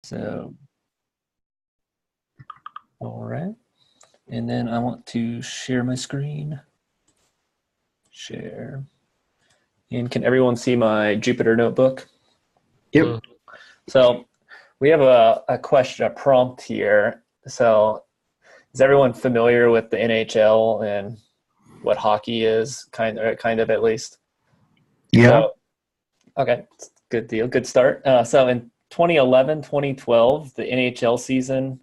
So, all right. And then I want to share my screen. Share. And can everyone see my Jupyter notebook? Yep. So we have a question, a prompt here. So is everyone familiar with the NHL and what hockey is, kind of at least? Yeah. So, okay, good deal, good start. So in 2011, 2012, the NHL season,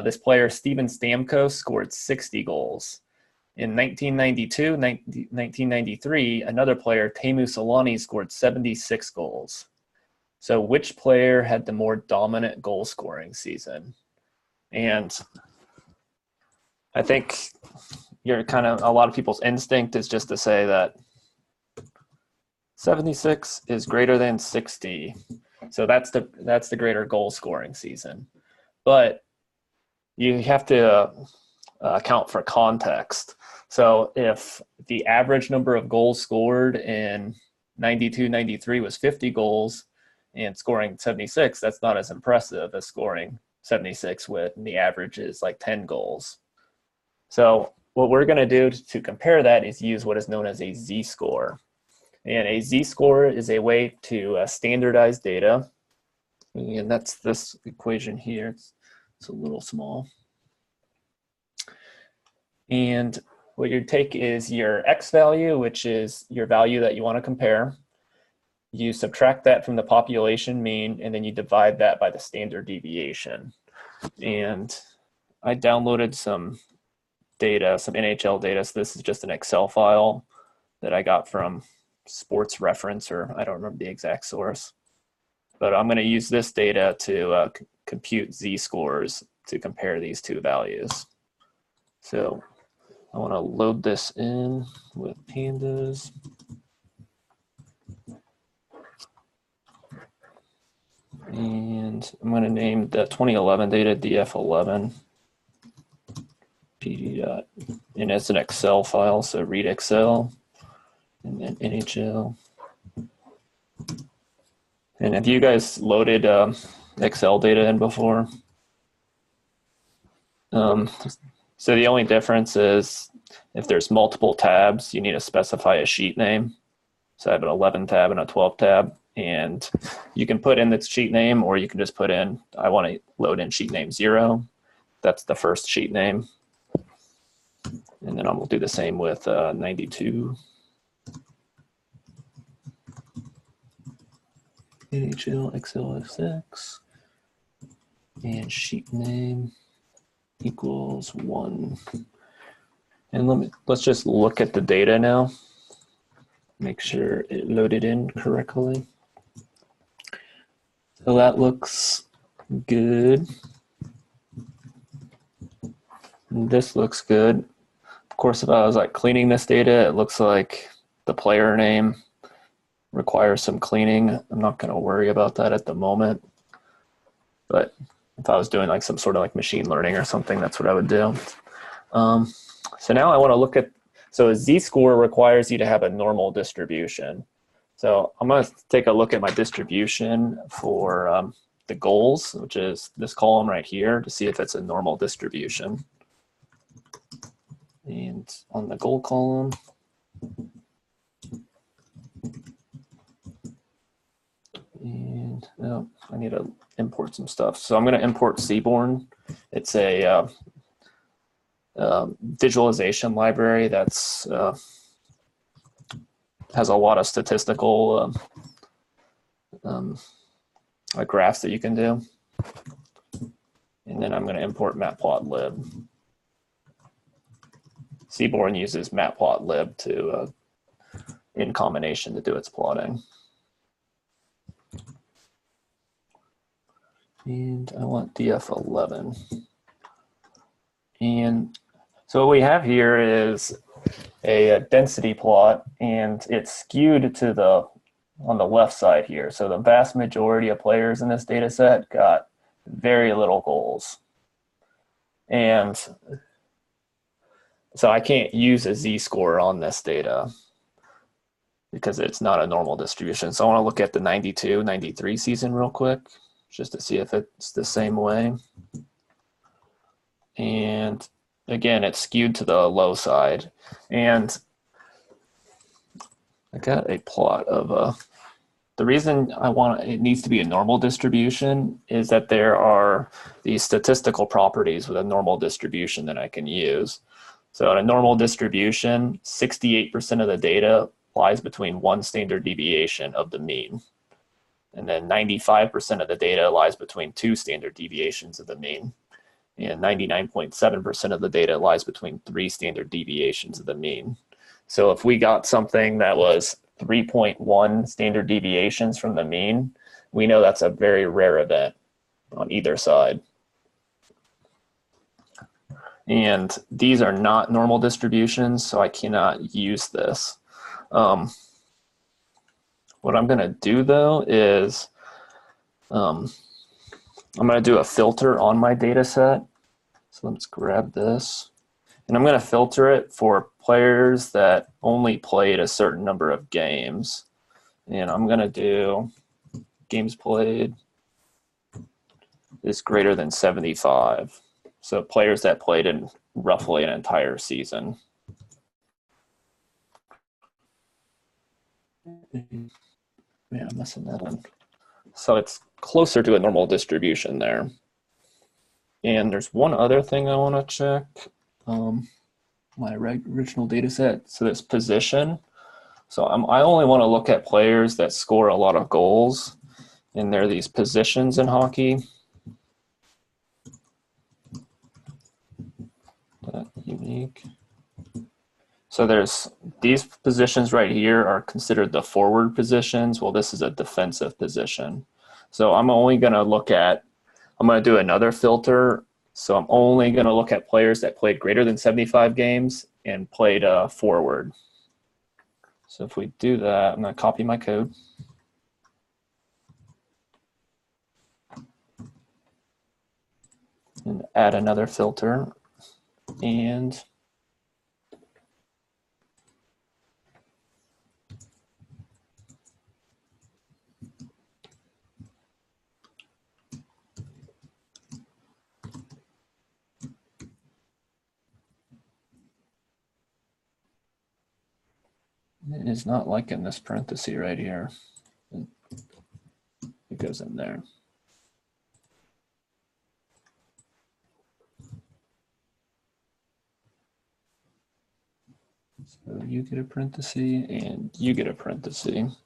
this player, Steven Stamkos, scored 60 goals. In 1992, 1993, another player, Teemu Selanne, scored 76 goals. So which player had the more dominant goal scoring season? And I think you're kind of, a lot of people's instinct is just to say that 76 is greater than 60. So that's the greater goal scoring season. But you have to account for context. So if the average number of goals scored in 92, 93 was 50 goals and scoring 76, that's not as impressive as scoring 76 with the average is like 10 goals. So what we're going to do to compare that is use what is known as a z-score. And a z-score is a way to standardize data. And that's this equation here. It's a little small. And what you take is your x value, which is your value that you want to compare. You subtract that from the population mean, and then you divide that by the standard deviation. And I downloaded some data, some NHL data. So this is just an Excel file that I got from Sports Reference, or I don't remember the exact source. But I'm going to use this data to compute z-scores to compare these two values. So I want to load this in with pandas. And I'm going to name the 2011 data DF11 PD. And it's an Excel file, so read Excel, and then NHL. And have you guys loaded Excel data in before? So the only difference is if there's multiple tabs, you need to specify a sheet name. So I have an 11 tab and a 12 tab, and you can put in the sheet name, or you can just put in, I want to load in sheet name 0. That's the first sheet name. And then I'll do the same with 92. NHL XLSX. And sheet name equals 1. And let's just look at the data now. Make sure it loaded in correctly. So that looks good. This looks good. Of course, if I was like cleaning this data, it looks like the player name requires some cleaning. I'm not going to worry about that at the moment. But if I was doing like some sort of like machine learning or something, that's what I would do. So now I want to look at, so a z-score requires you to have a normal distribution. So I'm going to take a look at my distribution for the goals, which is this column right here, to see if it's a normal distribution. And on the goal column, and oh, I need to import some stuff. So I'm going to import Seaborn. It's a visualization library that's has a lot of statistical like graphs that you can do. And then I'm going to import matplotlib. Seaborn uses matplotlib to in combination to do its plotting. And I want DF11. And so what we have here is a density plot, and it's skewed to the on the left side here. So the vast majority of players in this data set got very little goals. And so I can't use a z-score on this data because it's not a normal distribution. So I want to look at the 92, 93 season real quick. just to see if it's the same way. And again, it's skewed to the low side. And I got a plot of the reason it needs to be a normal distribution is that there are these statistical properties with a normal distribution that I can use. So in a normal distribution, 68% of the data lies between one standard deviation of the mean. And then 95% of the data lies between two standard deviations of the mean. And 99.7% of the data lies between three standard deviations of the mean. So if we got something that was 3.1 standard deviations from the mean, we know that's a very rare event on either side. And these are not normal distributions, so I cannot use this. What I'm going to do, though, is I'm going to do a filter on my data set. So let's grab this. And I'm going to filter it for players that only played a certain number of games. And I'm going to do games played is greater than 75. So players that played in roughly an entire season. Yeah, I'm missing that one. So it's closer to a normal distribution there. And there's one other thing I want to check. My original data set. So this position. So I only want to look at players that score a lot of goals. And there are these positions in hockey. That unique. So there's these positions right here are considered the forward positions. Well, this is a defensive position. So I'm only going to look at, I'm going to do another filter. So I'm only going to look at players that played greater than 75 games and played forward. So if we do that, I'm going to copy my code. And add another filter. And it is not liking this parenthesis right here. It goes in there. So you get a parenthesis and you get a parenthesis.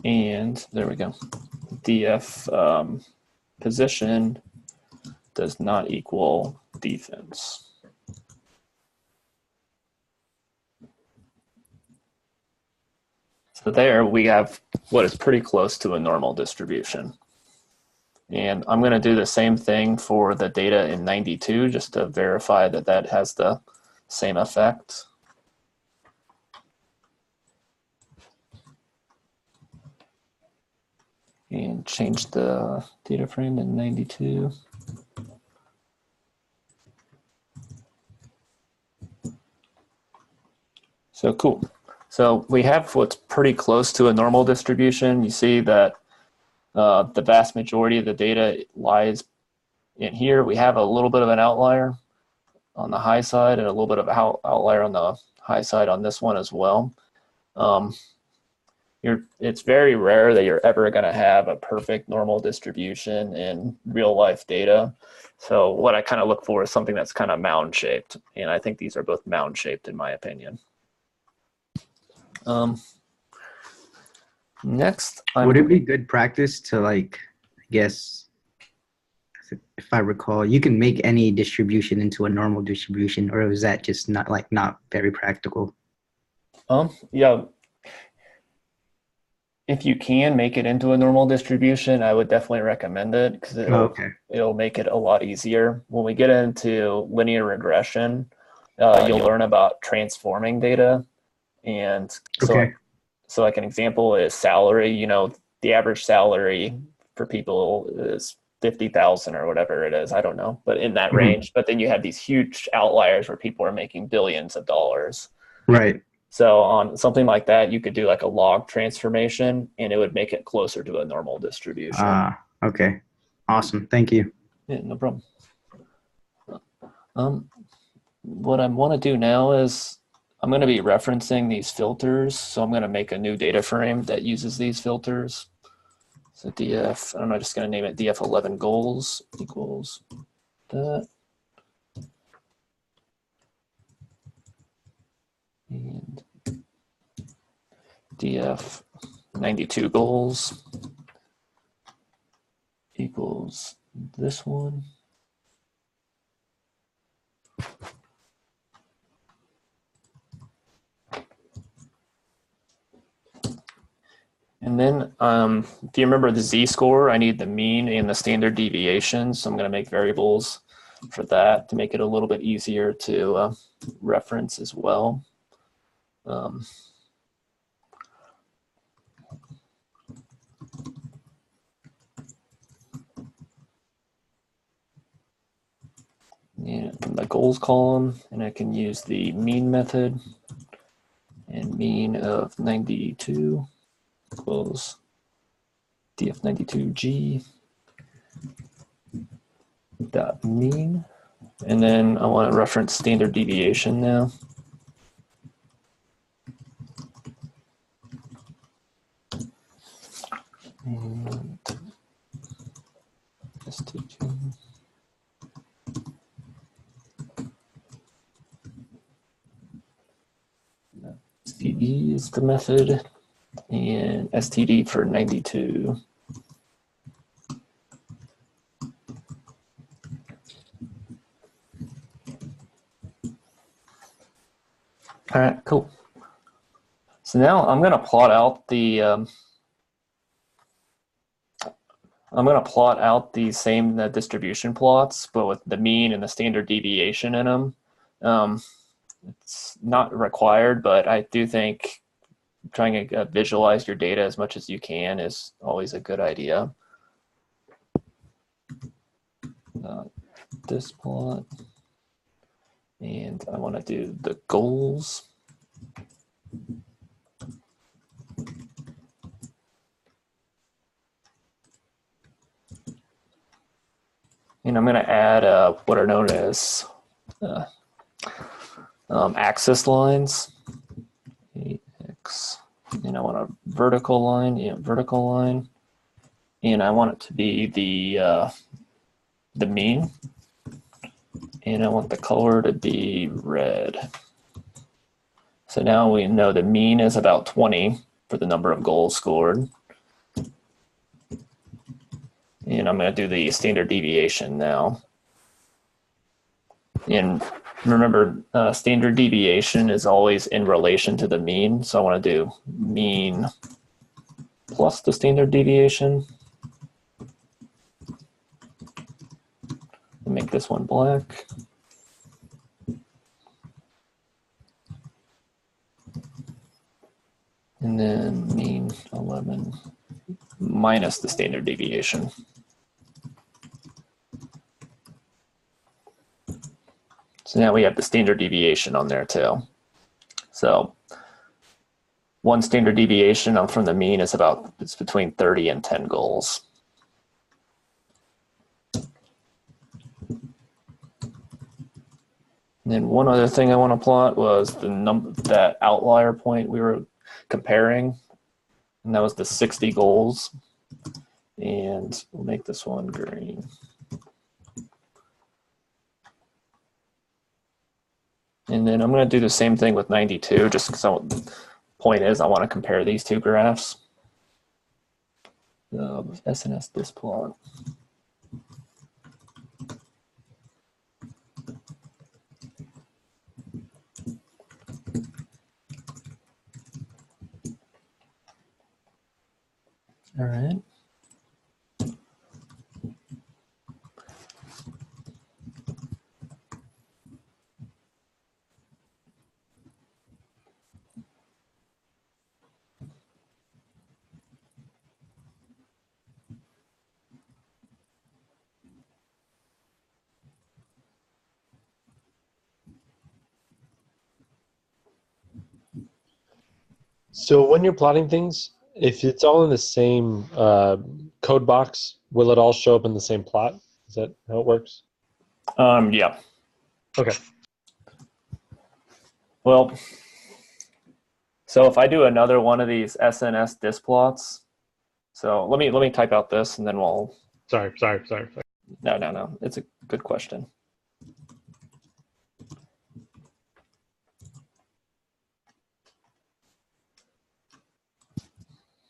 And there we go. DF position does not equal defense. So there we have what is pretty close to a normal distribution. And I'm going to do the same thing for the data in 92 just to verify that that has the same effect. And change the data frame in 92. So cool. So we have what's pretty close to a normal distribution. You see that the vast majority of the data lies in here. We have a little bit of an outlier on the high side and a little bit of an outlier on the high side on this one as well. It's very rare that you're ever going to have a perfect normal distribution in real life data. So what I kind of look for is something that's kind of mound shaped. And I think these are both mound shaped in my opinion. Next, would it be good practice to, like, I guess, if I recall, you can make any distribution into a normal distribution, or is that just not very practical? Yeah. If you can make it into a normal distribution, I would definitely recommend it because it'll make it a lot easier. When we get into linear regression, you'll learn about transforming data. And so like an example is salary. You know, the average salary for people is 50,000 or whatever it is. I don't know, but in that range. But then you have these huge outliers where people are making billions of dollars. Right. So on something like that, you could do like a log transformation and it would make it closer to a normal distribution. Okay. Awesome. Thank you. Yeah, no problem. What I want to do now is I'm going to be referencing these filters. So I'm going to make a new data frame that uses these filters. So df, I'm just going to name it df11 goals equals that. And df92 goals equals this one. And then, do you remember the z-score? I need the mean and the standard deviation. So I'm going to make variables for that to make it a little bit easier to reference as well. In the goals column, and I can use the mean method, and mean of 92 equals df92g dot mean. And then I want to reference standard deviation now. And STG. STD is the method, and STD for 92. All right, cool. So now I'm going to plot out the same distribution plots, but with the mean and the standard deviation in them. It's not required, but I do think trying to visualize your data as much as you can is always a good idea. This plot, and I want to do the goals. And I'm going to add what are known as axis lines. X, and I want a vertical line, vertical line, and I want it to be the mean, and I want the color to be red. So now we know the mean is about 20 for the number of goals scored. And I'm going to do the standard deviation now. And remember, standard deviation is always in relation to the mean. So I want to do mean plus the standard deviation. I'll make this one black. And then mean 11 minus the standard deviation. So now we have the standard deviation on there too. So one standard deviation from the mean is it's between 30 and 10 goals. And then one other thing I want to plot was that outlier point we were comparing, and that was the 60 goals. And we'll make this one green. And then I'm going to do the same thing with 92, just because the point is I want to compare these two graphs. SNS this plot. All right. So when you're plotting things, if it's all in the same code box, will it all show up in the same plot? Is that how it works? Yeah. Okay. Well, so if I do another one of these SNS displots, so let me type out this and then we'll. Sorry. No. It's a good question.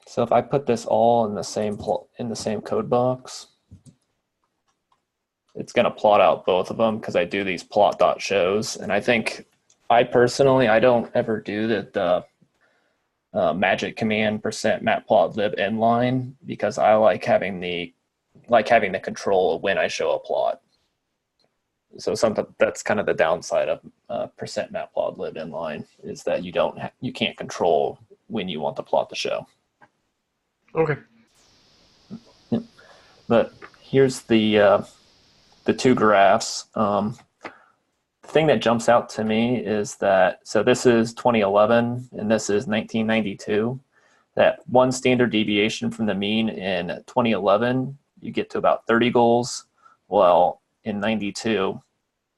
So if I put this all in the same code box, it's going to plot out both of them because I do these plot.shows. And I think I personally, I don't ever do the magic command %matplotlib inline because I like having the control of when I show a plot. So something that's kind of the downside of %matplotlib inline is that you can't control when you want the plot to show. Okay. But here's the two graphs. The thing that jumps out to me is that, so this is 2011 and this is 1992, that one standard deviation from the mean in 2011, you get to about 30 goals. Well, in 92,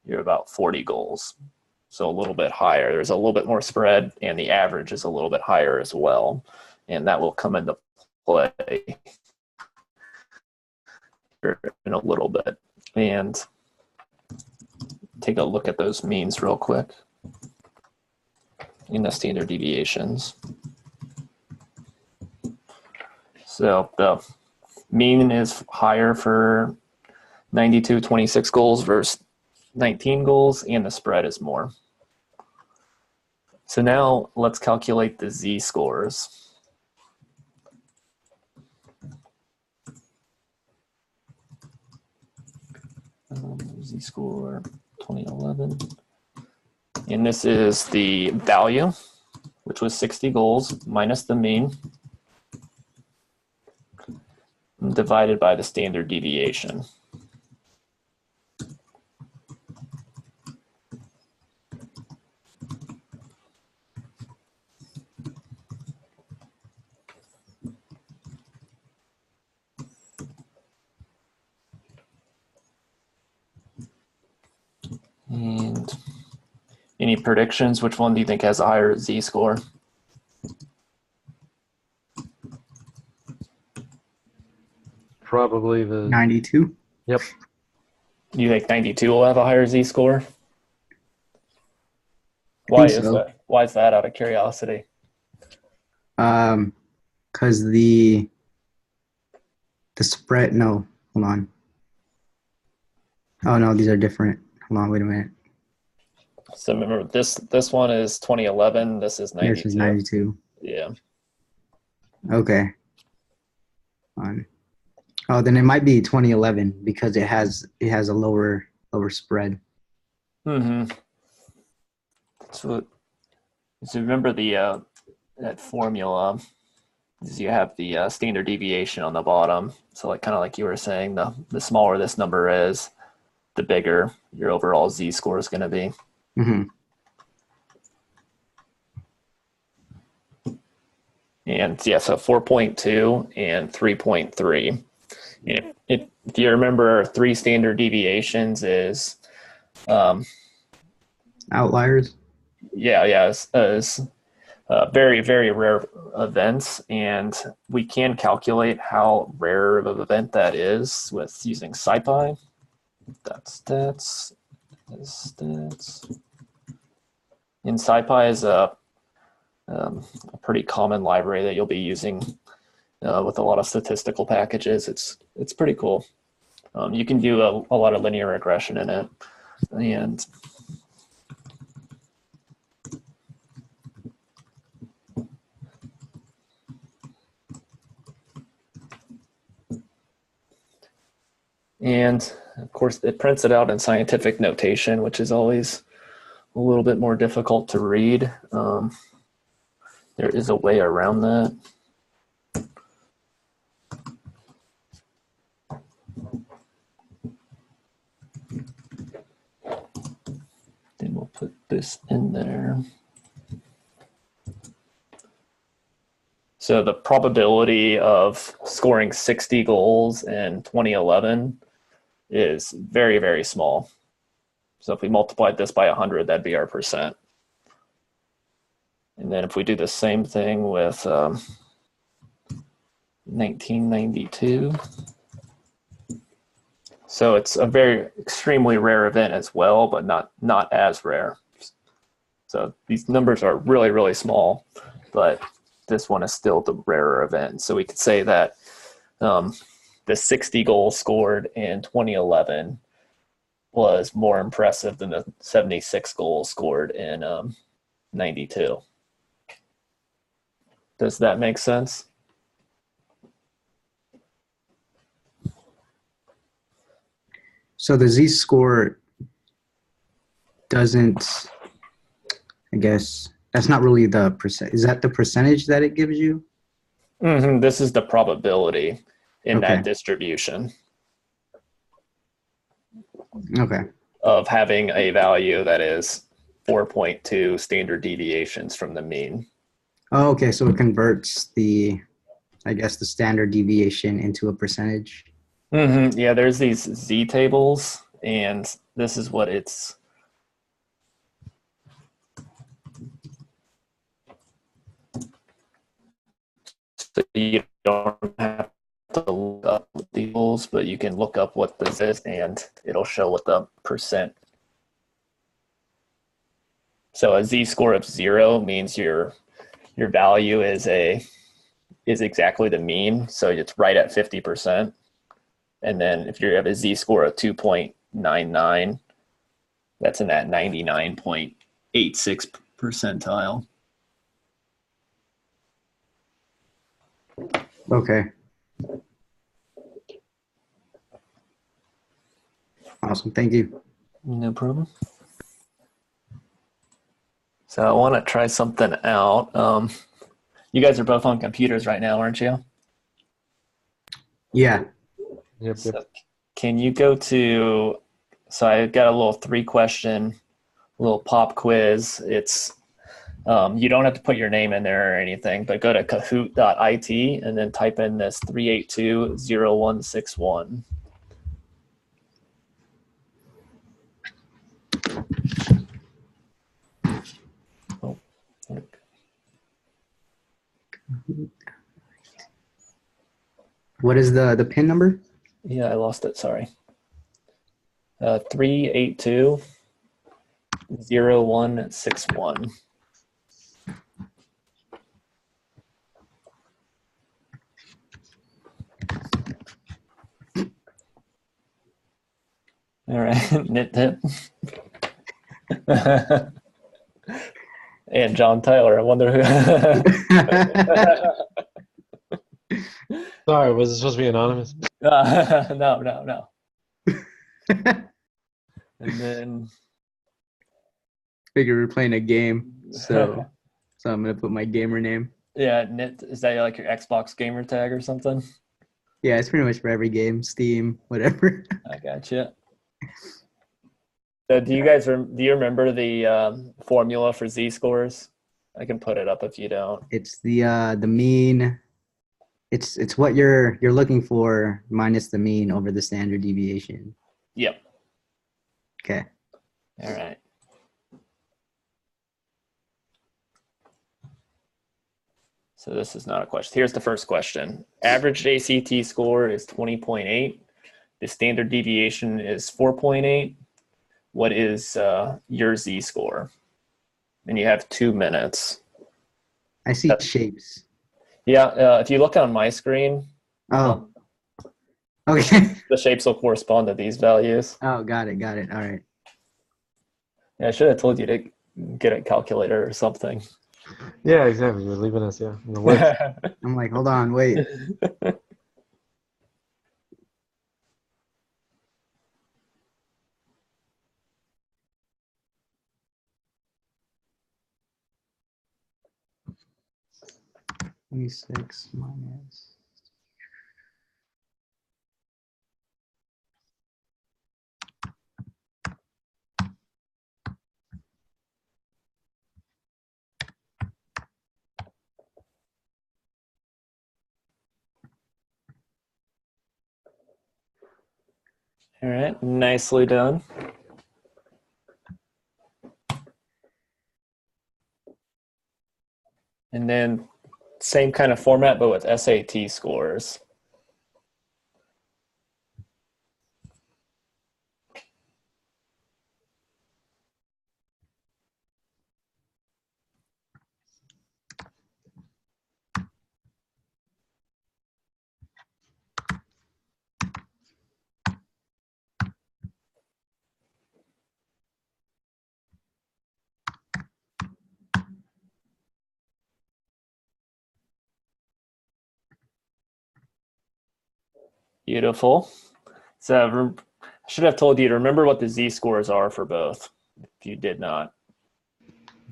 you're about 40 goals. So a little bit higher. There's a little bit more spread and the average is a little bit higher as well. And that will come into play in a little bit. And take a look at those means real quick in the standard deviations. So the mean is higher for 92, 26 goals versus 19 goals, and the spread is more. So now let's calculate the z-scores. Z-score 2011. And this is the value, which was 60 goals, minus the mean, divided by the standard deviation. And any predictions? Which one do you think has a higher z-score? Probably the 92. Yep. Do you think 92 will have a higher z-score? Why is so. that? Why is that, out of curiosity? Because the spread. No, hold on. Oh no, these are different. Hold on, wait a minute. So remember, this one is 2011. This is 92. This is 92. Yeah. Okay. Oh, then it might be 2011 because it has a lower spread. Mm-hmm. So remember the that formula is you have the standard deviation on the bottom. So like kind of like you were saying, the smaller this number is, the bigger your overall z-score is going to be. Mm-hmm. And yeah, so 4.2 and 3.3. If you remember, 3 standard deviations is Outliers. Yeah, is very, very rare events, and we can calculate how rare of an event that is with using SciPy. That's stats. And SciPy is a pretty common library that you'll be using with a lot of statistical packages. It's pretty cool. You can do a lot of linear regression in it, and of course it prints it out in scientific notation, which is always a little bit more difficult to read. There is a way around that. Then we'll put this in there. So the probability of scoring 60 goals in 2011 is very, very small. So if we multiplied this by 100, that'd be our percent. And then if we do the same thing with 1992, so it's a very extremely rare event as well, but not as rare. So these numbers are really, really small, but this one is still the rarer event. So we could say that the 60 goals scored in 2011 was more impressive than the 76 goals scored in 92. Does that make sense? So the z-score doesn't, I guess, that's not really the percent. Is that the percentage that it gives you? Mm-hmm. This is the probability in Okay. that distribution Okay. of having a value that is 4.2 standard deviations from the mean. Oh, okay. So it converts the, I guess, the standard deviation into a percentage. Mm-hmm. Yeah, there's these Z tables, and this is what it's. So you don't have to look up the tables, but you can look up what this is, and it'll show what the percent. So a Z-score of 0 means your value is exactly the mean, so it's right at 50%. And then if you have a Z-score of 2.99, that's in that 99.86 percentile. Okay. Awesome. Thank you. No problem. So I want to try something out. You guys are both on computers right now, aren't you? Yeah. Yep. So can you go to, so I got a little 3-question, little pop quiz. It's, you don't have to put your name in there or anything, but go to kahoot.it and then type in this 3820161. Oh, What is the PIN number? yeah, I lost it. Sorry. 3820161. All right, Nit Tip. And John Tyler. I wonder who. Sorry, was it supposed to be anonymous? No. And then Figure we're playing a game, so I'm gonna put my gamer name. yeah, Nit, is that like your Xbox gamer tag or something? Yeah, it's pretty much for every game, Steam, whatever. I gotcha. So do you remember the formula for Z-scores? I can put it up if you don't. It's the mean. It's what you're looking for minus the mean over the standard deviation. Yep. Okay. All right. So this is not a question. Here's the first question. Average ACT score is 20.8. The standard deviation is 4.8. What is your Z-score? And you have 2 minutes. I see shapes. Yeah, if you look on my screen, Oh. Okay. the shapes will correspond to these values. Oh, got it. All right. Yeah, I should have told you to get a calculator or something. Yeah, exactly. You're leaving us, in the list. I'm like, hold on, wait. $26 minus All right, nicely done. And then same kind of format, but with SAT scores. Beautiful. So I should have told you to remember what the z-scores are for both, if you did not.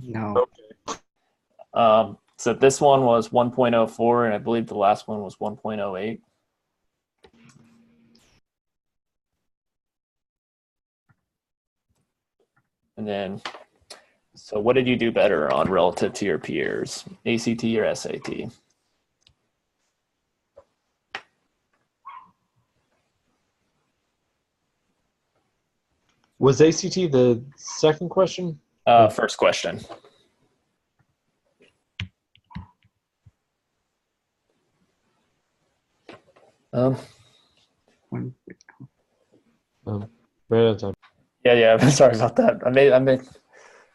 No. So this one was 1.04, and I believe the last one was 1.08. And then, so what did you do better on relative to your peers, ACT or SAT? Was ACT the second question? First question. Right out of time. Yeah. Sorry about that. I made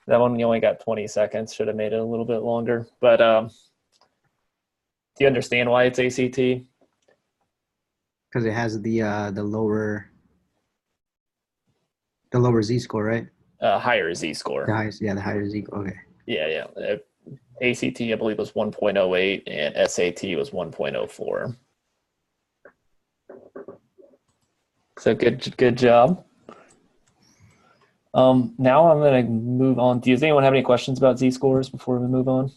that one. You only got 20 seconds. Should have made it a little bit longer. But do you understand why it's ACT? Because it has the lower z-score, right? Higher z-score. The highest, yeah, the higher z. Okay. Yeah. ACT, I believe, was 1.08, and SAT was 1.04. So good job. Now I'm going to move on. Does anyone have any questions about z-scores before we move on?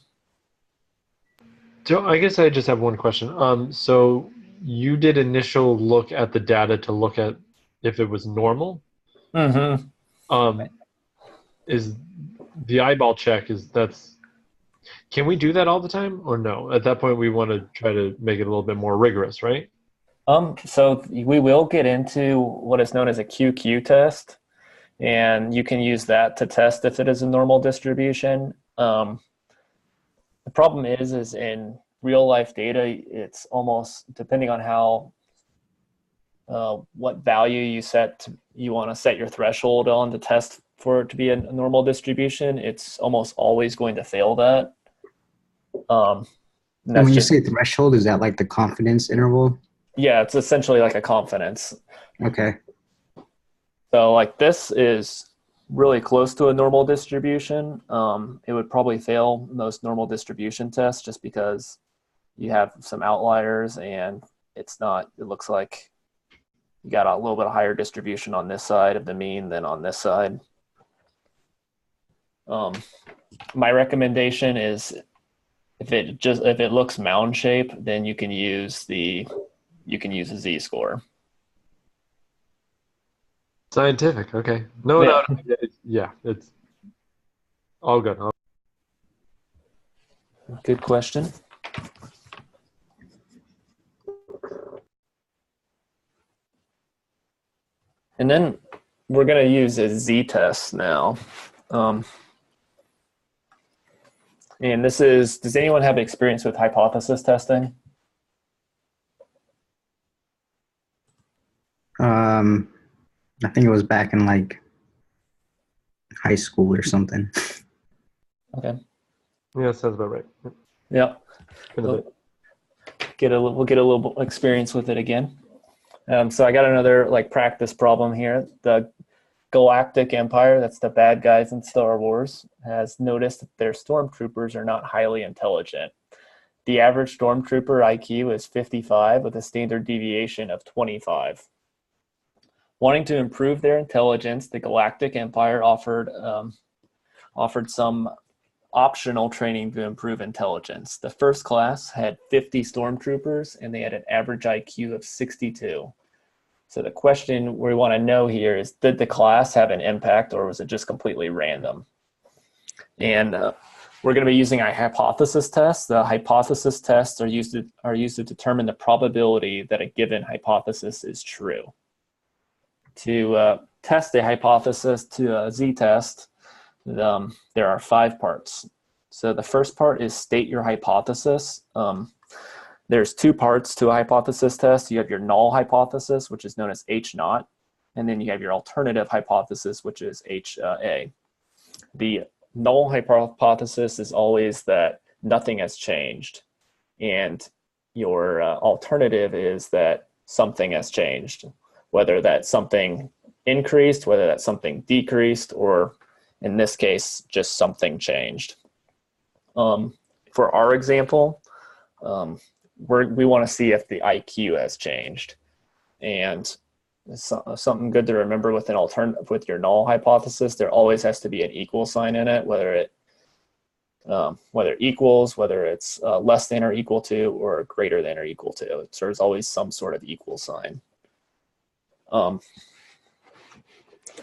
So I guess I just have one question. So you did initial look at the data to look at if it was normal. Mm-hmm. Is the eyeball check can we do that all the time or no? At that point, we want to try to make it a little bit more rigorous, right? So we will get into what is known as a QQ test, and you can use that to test if it is a normal distribution. The problem is in real life data, it's almost depending on how what value you want to set your threshold on to test for it to be a normal distribution. It's almost always going to fail that. And when you say threshold, is that like the confidence interval? Yeah, it's essentially like a confidence. Okay. So like this is really close to a normal distribution. It would probably fail most normal distribution tests just because you have some outliers and it looks like you got a little bit higher distribution on this side of the mean than on this side. My recommendation is if it looks mound shape, then you can use a z-score. Scientific, okay. No, it's all good. Good question. And then we're going to use a z-test now. And does anyone have experience with hypothesis testing? I think it was back in like high school or something. Okay. Yeah, sounds about right. Yeah. We'll get a little experience with it again. So I got another practice problem here. The Galactic Empire, that's the bad guys in Star Wars, has noticed that their stormtroopers are not highly intelligent. The average stormtrooper IQ is 55 with a standard deviation of 25. Wanting to improve their intelligence, the Galactic Empire offered some optional training to improve intelligence. The first class had 50 stormtroopers and they had an average IQ of 62. So the question we want to know here is, did the class have an impact or was it just completely random? And we're going to be using a hypothesis test. The hypothesis tests are used to determine the probability that a given hypothesis is true. to test a hypothesis to a z-test, there are 5 parts. So the first part is state your hypothesis. There's 2 parts to a hypothesis test. You have your null hypothesis, which is known as H naught, and then you have your alternative hypothesis, which is HA. The null hypothesis is always that nothing has changed, and your alternative is that something has changed, whether that something increased, whether that something decreased, or in this case, just something changed. For our example, we want to see if the IQ has changed. And something good to remember with with your null hypothesis, there always has to be an equal sign in it, whether it equals, whether it's less than or equal to, or greater than or equal to. So there's always some sort of equal sign.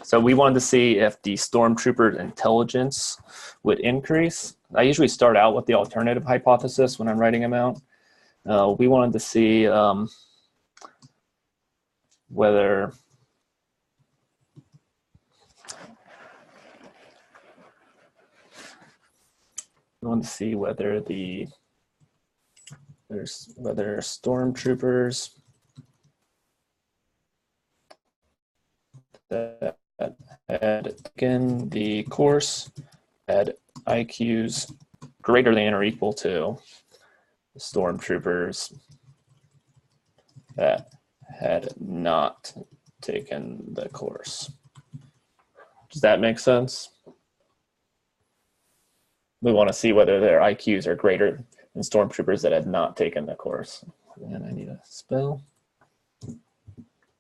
So we wanted to see if the stormtrooper intelligence would increase. I usually start out with the alternative hypothesis when I'm writing them out. We wanted to see whether whether stormtroopers that had taken the course had IQs greater than or equal to stormtroopers that had not taken the course. Does that make sense? We want to see whether their IQs are greater than stormtroopers that had not taken the course. And I need a spell.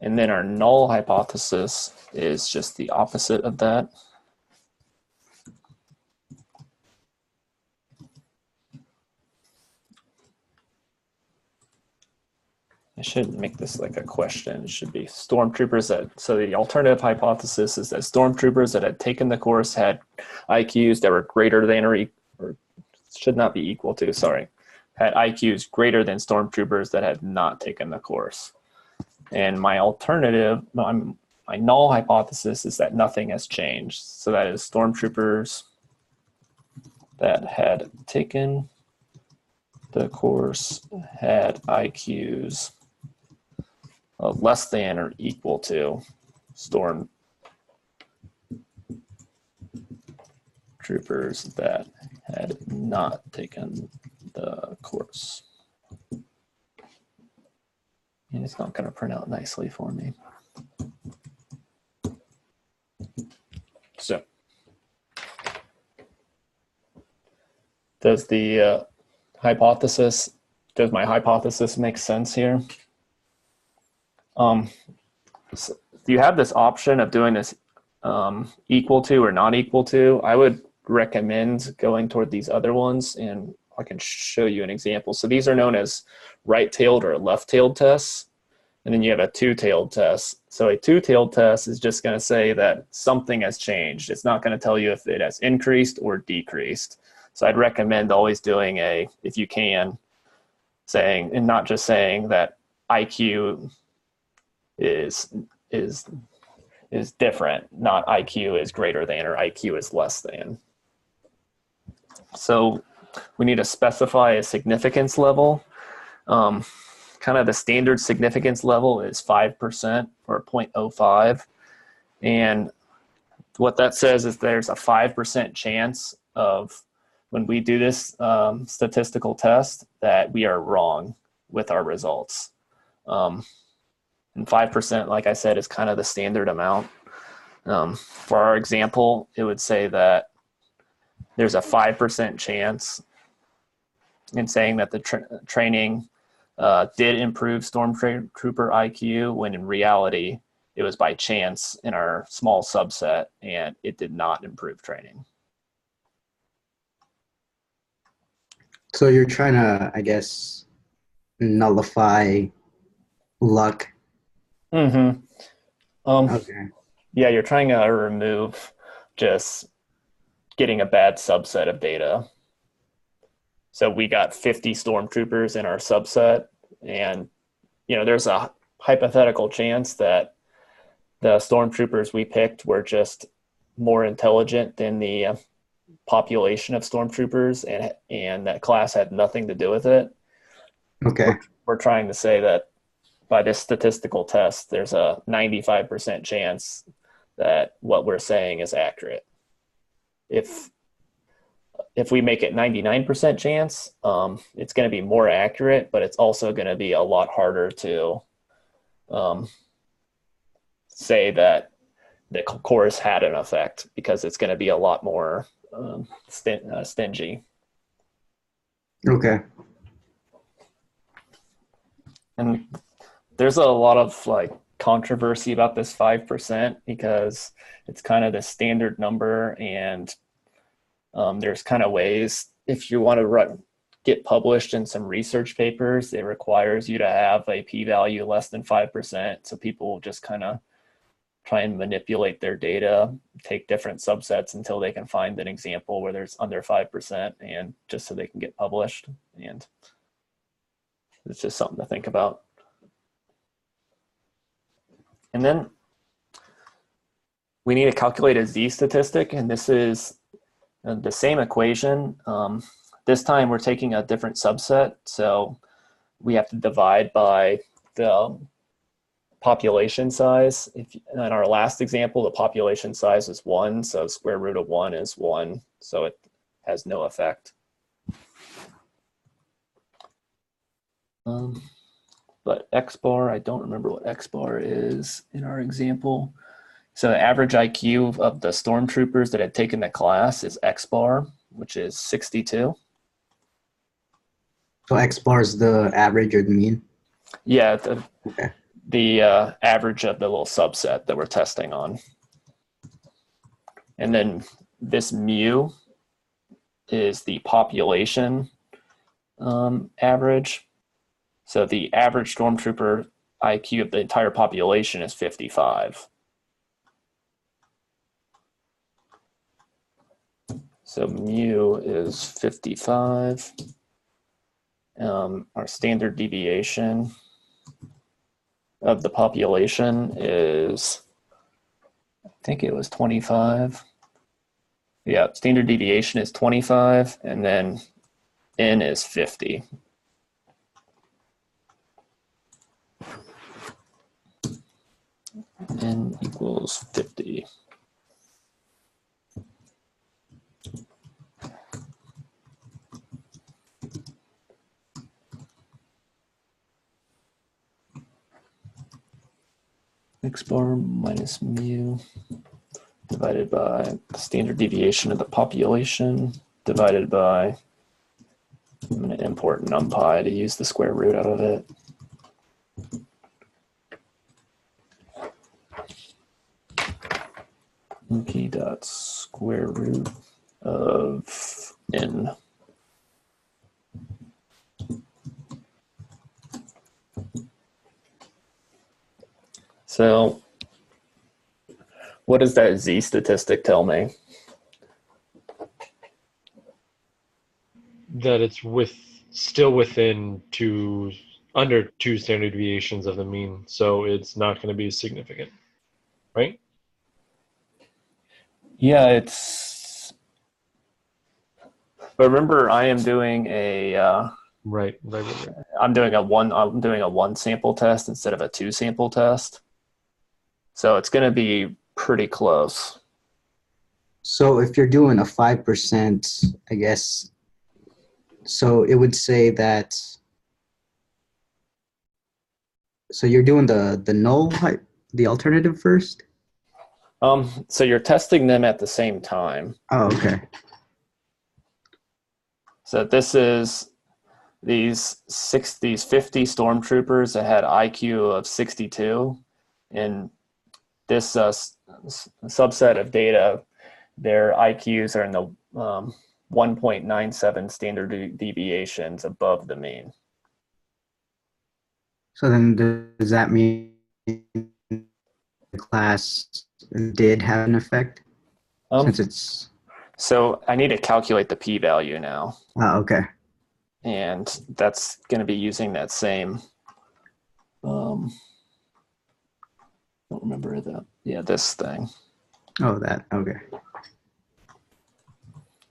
And then our null hypothesis is just the opposite of that. I shouldn't make this like a question. It should be stormtroopers that, so the alternative hypothesis is that stormtroopers that had taken the course had IQs that were greater than or should not be equal to, sorry, had IQs greater than stormtroopers that had not taken the course. And my alternative, my null hypothesis is that nothing has changed. So that is stormtroopers that had taken the course had IQs less than or equal to stormtroopers that had not taken the course. And it's not going to print out nicely for me. So, does my hypothesis make sense here? So you have this option of doing this equal to or not equal to. I would recommend going toward these other ones, and I can show you an example. So these are known as right-tailed or left-tailed tests, and then you have a two-tailed test. So a two-tailed test is just going to say that something has changed. It's not going to tell you if it has increased or decreased. So I'd recommend always doing if you can, saying, and not just saying that IQ is different, not IQ is greater than or IQ is less than. So we need to specify a significance level. Kind of the standard significance level is 5% or 0.05. And what that says is there's a 5% chance of when we do this statistical test that we are wrong with our results. And 5%, like I said, is kind of the standard amount. For our example, it would say that there's a 5% chance in saying that the training did improve stormtrooper IQ, when in reality, it was by chance in our small subset, and it did not improve training. So you're trying to, I guess, nullify luck. Mm-hmm. Okay. Yeah, you're trying to remove just getting a bad subset of data. So we got 50 stormtroopers in our subset, and there's a hypothetical chance that the stormtroopers we picked were just more intelligent than the population of stormtroopers, and that class had nothing to do with it. Okay. We're trying to say that by this statistical test, there's a 95% chance that what we're saying is accurate. If we make it 99% chance, it's going to be more accurate, but it's also going to be a lot harder to say that the course had an effect, because it's going to be a lot more stingy. Okay. And there's a lot of like controversy about this 5%, because it's kind of the standard number, and there's kind of ways, if you want to get published in some research papers, it requires you to have a p-value less than 5%. So people will just kind of try and manipulate their data, take different subsets until they can find an example where there's under 5%, and just so they can get published. And it's just something to think about. And then we need to calculate a z-statistic, and this is the same equation. This time we're taking a different subset, so we have to divide by the population size. In our last example, the population size is 1, so square root of 1 is 1, so it has no effect. But X bar, I don't remember what X bar is in our example. So the average IQ of the stormtroopers that had taken the class is X bar, which is 62. So X bar is the average or the mean? Yeah, Okay. the average of the little subset that we're testing on. And then this mu is the population average. So the average stormtrooper IQ of the entire population is 55. So mu is 55. Our standard deviation of the population is, I think it was 25. Yeah, standard deviation is 25, and then n is 50. N equals 50. X bar minus mu divided by the standard deviation of the population divided by, I'm going to import numpy to use the square root out of it. P dot square root of n. So what does that z-statistic tell me? That it's still within under 2 standard deviations of the mean, so it's not going to be significant, right? Yeah, it's. But remember, I am doing a. Right. I'm doing a one sample test instead of a 2 sample test, so it's going to be pretty close. So if you're doing a 5%, I guess, so it would say that. So you're doing the null, the alternative first? So you're testing them at the same time. Oh, okay. So this is these 50 stormtroopers that had IQ of 62, and this subset of data, their IQs are in the 1.97 standard deviations above the mean. So then does that mean the class did have an effect? Since it's. So I need to calculate the p-value now. Oh, okay. And that's going to be using that same don't remember that. Yeah, this thing. Oh, that. Okay.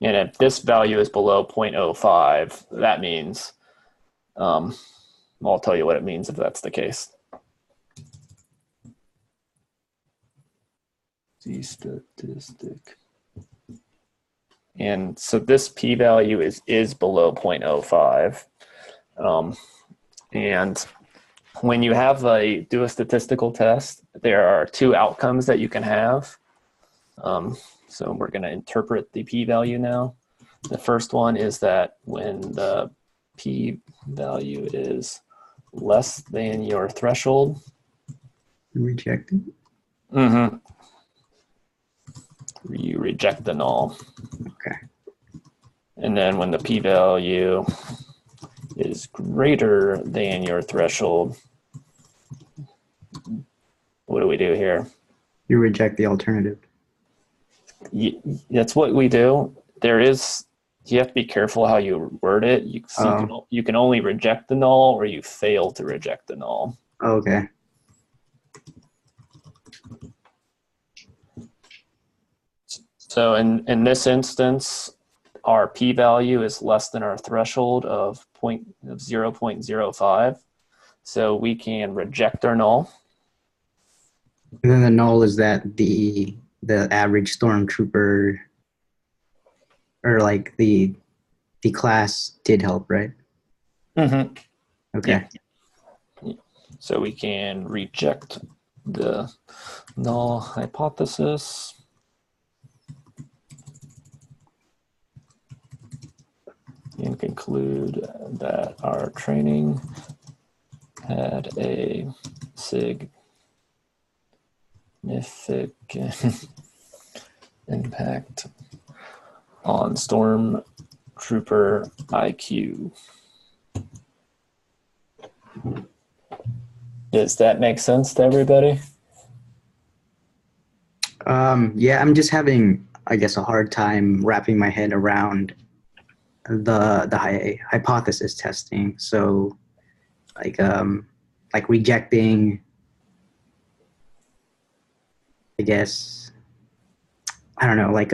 And if this value is below 0.05, that means, I'll tell you what it means if that's the case. Z-statistic. And so this p-value is below 0.05. And when you do a statistical test, there are two outcomes that you can have. So we're going to interpret the p-value now. The first one is that when the p-value is less than your threshold. Rejected. Mm-hmm. You reject the null. Okay. And then when the p-value is greater than your threshold, what do we do here? You reject the alternative. That's what we do. You have to be careful how you word it. You can only reject the null or you fail to reject the null. Okay. So in this instance, our p-value is less than our threshold of 0.05. So we can reject our null. And then the null is that the average stormtrooper or like the class did help, right? Mm-hmm. Okay. Yeah. So we can reject the null hypothesis. And conclude that our training had a significant impact on Stormtrooper IQ. Does that make sense to everybody? Yeah, I'm just having, I guess, a hard time wrapping my head around the hypothesis testing. So like rejecting, I guess, I don't know, like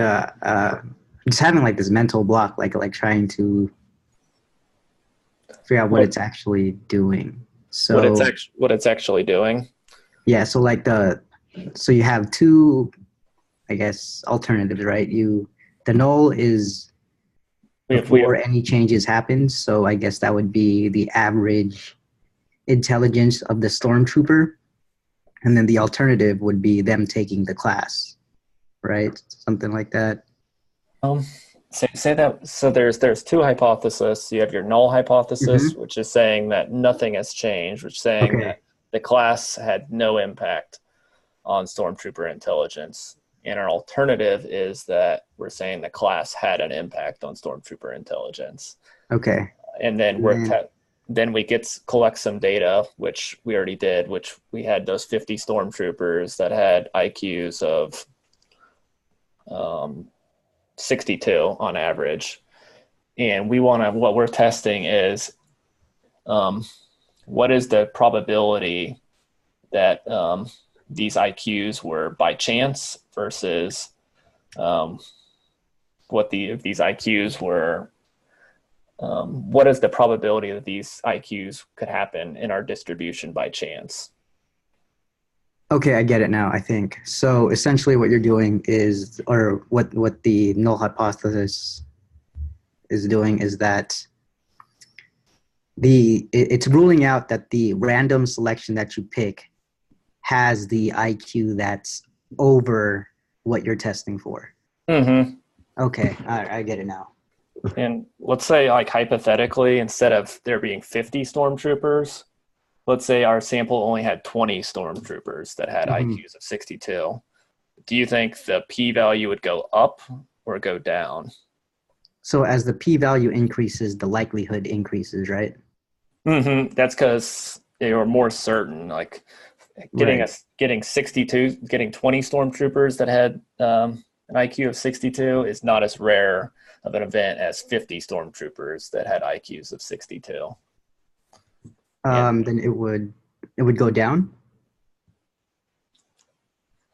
just having like this mental block, like trying to figure out what it's actually doing. So what it's actually doing. Yeah, so like so you have two, I guess, alternatives, right? The null is before any changes happen, so I guess that would be the average intelligence of the stormtrooper, and then the alternative would be them taking the class, right? Something like that. Say that. So there's two hypotheses. You have your null hypothesis, Mm-hmm. which is saying that nothing has changed, which is saying that the class had no impact on stormtrooper intelligence. And our alternative is that we're saying the class had an impact on stormtrooper intelligence. Okay. And then then we collect some data, which we already did, which we had those 50 stormtroopers that had IQs of 62 on average. And what we're testing is what is the probability that these IQs were by chance versus if these IQs were, what is the probability that these IQs could happen in our distribution by chance? Okay, I get it now, I think. So essentially what you're doing is, or what the null hypothesis is doing is that it's ruling out that the random selection that you pick has the IQ that's over what you're testing for. Mm-hmm. Okay, I get it now. And let's say, like, hypothetically, instead of there being 50 stormtroopers, let's say our sample only had 20 stormtroopers that had IQs of 62. Do you think the p-value would go up or go down? So as the p-value increases, the likelihood increases, right? Mm-hmm. That's because they were more certain. Like getting 20 stormtroopers that had an IQ of 62 is not as rare of an event as 50 stormtroopers that had IQs of 62. Then it would go down.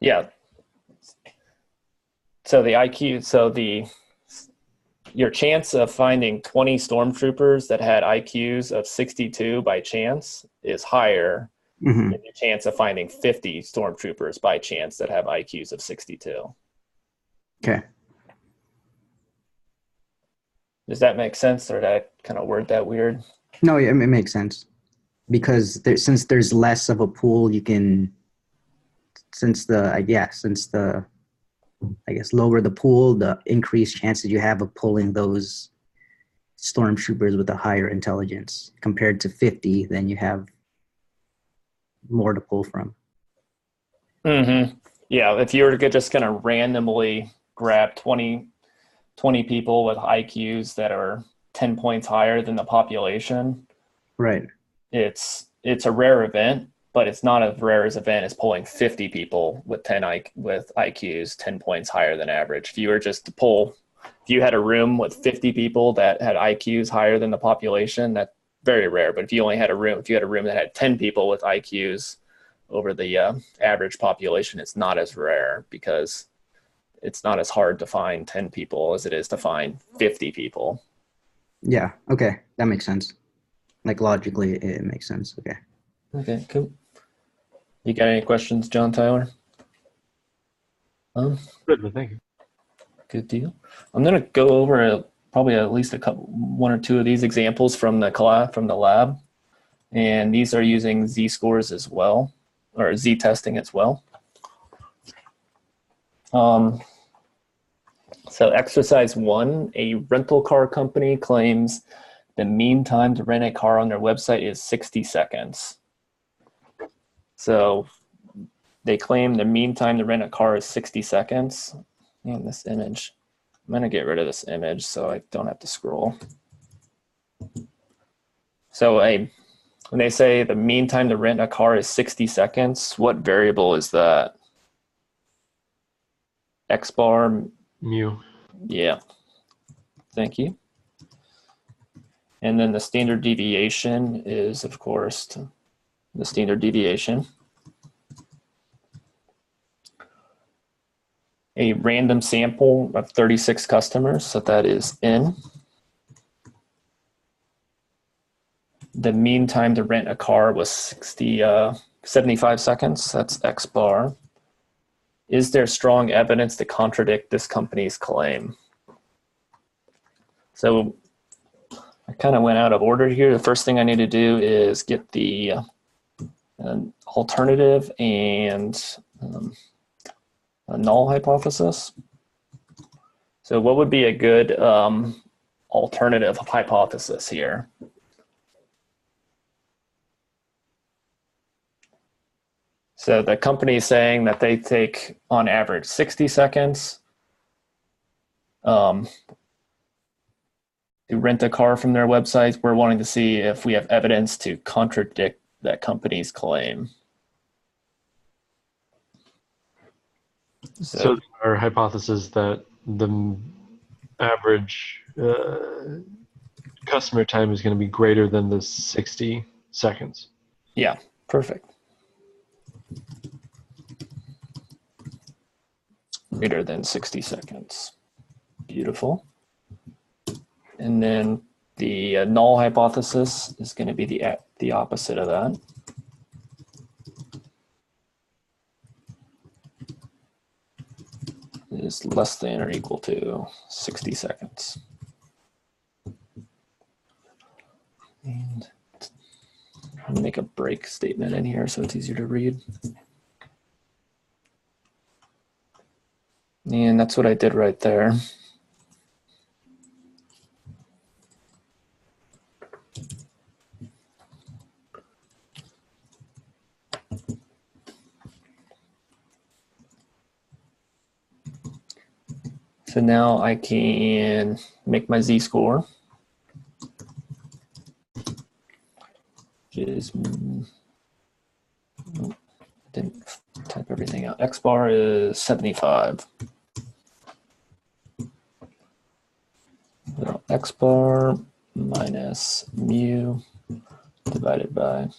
Yeah. So the IQ, your chance of finding 20 stormtroopers that had IQs of 62 by chance is higher Hmm. than your chance of finding 50 stormtroopers by chance that have IQs of 62. Okay. Does that make sense, or did I kind of word that weird? No, it makes sense because since there's less of a pool, you can since the I guess lower the pool, the increased chances you have of pulling those stormtroopers with a higher intelligence compared to 50, then you have more to pull from. Mm-hmm. Yeah, if you were to just kind of randomly grab 20 people with IQs that are 10 points higher than the population, Right. it's a rare event, but it's not as rare as event as pulling 50 people with with IQs 10 points higher than average. If you were just to pull, if you had a room with 50 people that had IQs higher than the population, that's very rare. But if you had a room that had 10 people with IQs over the average population, it's not as rare because it's not as hard to find 10 people as it is to find 50 people. Yeah. Okay. That makes sense. Like logically, it makes sense. Okay. Okay, cool. You got any questions, John Tyler? Good, but thank you. Good deal. I'm gonna go over probably at least one or two of these examples from the lab, and these are using z-scores as well, or z-testing as well. So exercise 1, a rental car company claims the mean time to rent a car on their website is 60 seconds. So they claim the mean time to rent a car is 60 seconds. And this image, I'm going to get rid of this image so I don't have to scroll. So when they say the mean time to rent a car is 60 seconds, what variable is that? X bar? Mu. Yeah. Thank you. And then the standard deviation is, of course, the standard deviation. A random sample of 36 customers, so that is N. The mean time to rent a car was 75 seconds, that's X bar. Is there strong evidence to contradict this company's claim? So I kind of went out of order here. The first thing I need to do is get the alternative and a null hypothesis. So what would be a good alternative hypothesis here? So the company is saying that they take on average 60 seconds to rent a car from their websites. We're wanting to see if we have evidence to contradict that company's claim. So our hypothesis that the average customer time is going to be greater than the 60 seconds. Yeah, perfect. Greater than 60 seconds. Beautiful. And then the null hypothesis is going to be the opposite of that. It is less than or equal to 60 seconds. And I'll make a break statement in here so it's easier to read. And that's what I did right there. So now I can make my z-score, which is, didn't type everything out. X bar is 75. So X bar minus mu divided by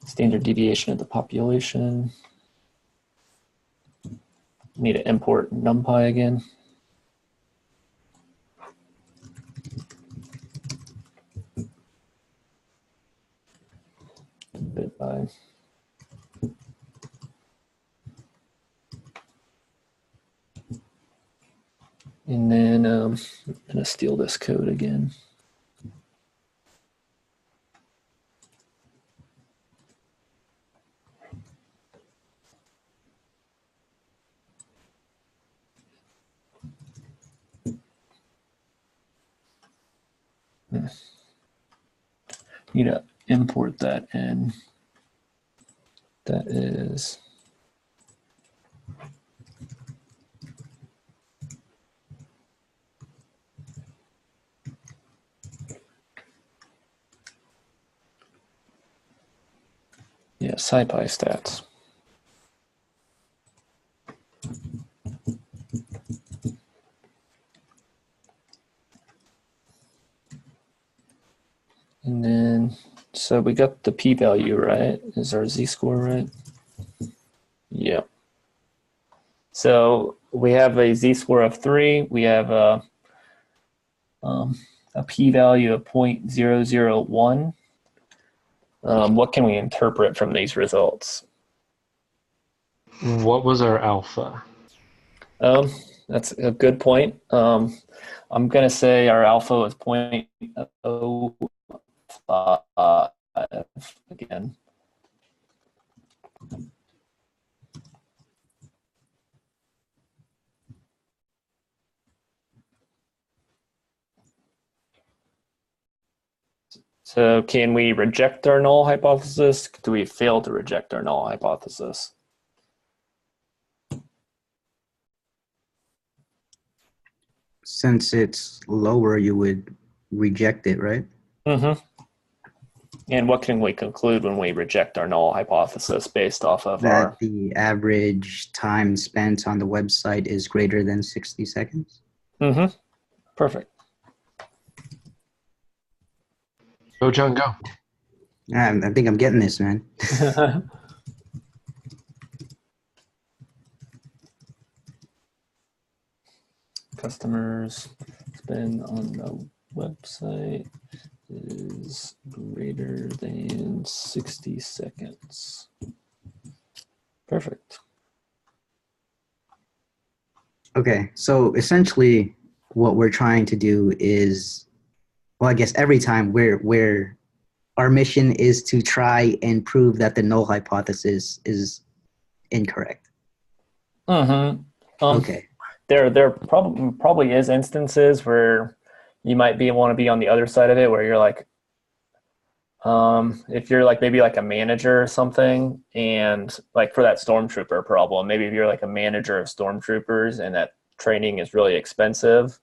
standard deviation of the population. Need to import NumPy again. Bit by. And then I'm going to steal this code again. Need to import that in. That is SciPy stats. And then, so we got the p-value right. Is our z-score right? Yeah. So we have a z-score of 3. We have a p-value of 0.001. What can we interpret from these results? What was our alpha? That's a good point. I'm going to say our alpha is 0.05 again. So can we reject our null hypothesis? Do we fail to reject our null hypothesis? Since it's lower, you would reject it, right? Mm-hmm. And what can we conclude when we reject our null hypothesis based off of That the average time spent on the website is greater than 60 seconds? Mm-hmm. Perfect. Go, John, go. I think I'm getting this, man. Customers spend on the website is greater than 60 seconds. Perfect. Okay, so essentially what we're trying to do is, well, I guess every time our mission is to try and prove that the null hypothesis is incorrect. Mm-hmm. Okay. There probably is instances where you might want to be on the other side of it, where you're like, if you're like maybe like a manager or something, and like for that stormtrooper problem, maybe if you're like a manager of stormtroopers and that training is really expensive,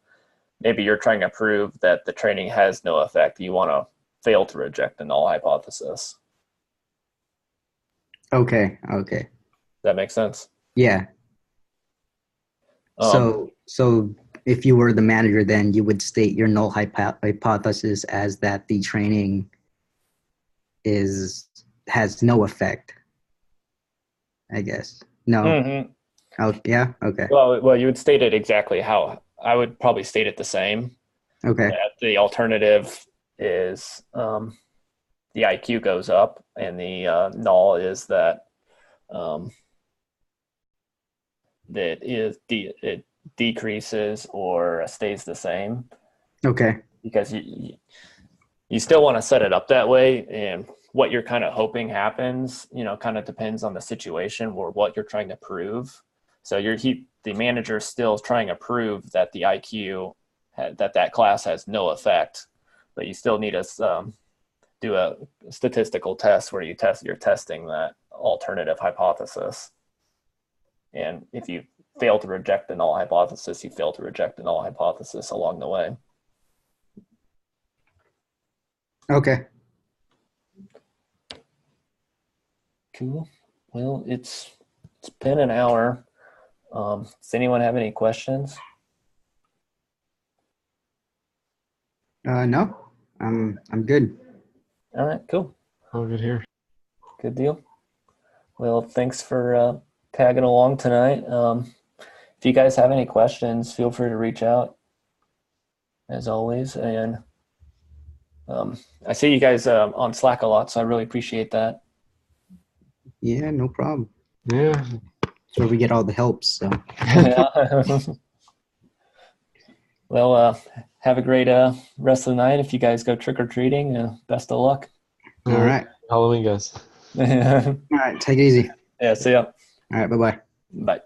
maybe you're trying to prove that the training has no effect. You want to fail to reject the null hypothesis. Okay. Does that make sense? Yeah. So if you were the manager, then you would state your null hypothesis as that the training has no effect, I guess. No. Mm-hmm. Oh, yeah? Okay. Well, you would state it exactly how I would probably state it the same. Okay. That the alternative is the IQ goes up, and the null is that it decreases or stays the same. Okay. Because you still want to set it up that way, and what you're kind of hoping happens, kind of depends on the situation or what you're trying to prove. So the manager still is trying to prove that the IQ that class has no effect, but you still need to do a statistical test where you're testing that alternative hypothesis. And if you fail to reject the null hypothesis, you fail to reject the null hypothesis along the way. Okay. Cool. Well, it's been an hour. Does anyone have any questions? No, I'm good. All right, cool. All good here. Good deal. Well, thanks for tagging along tonight. if you guys have any questions, feel free to reach out as always. And I see you guys on Slack a lot, so I really appreciate that. Yeah, no problem. Yeah. That's where we get all the help. So Well, have a great rest of the night. If you guys go trick or treating, best of luck. all right. Halloween, guys. All right. Take it easy. Yeah, see ya. All right. Bye-bye. Bye.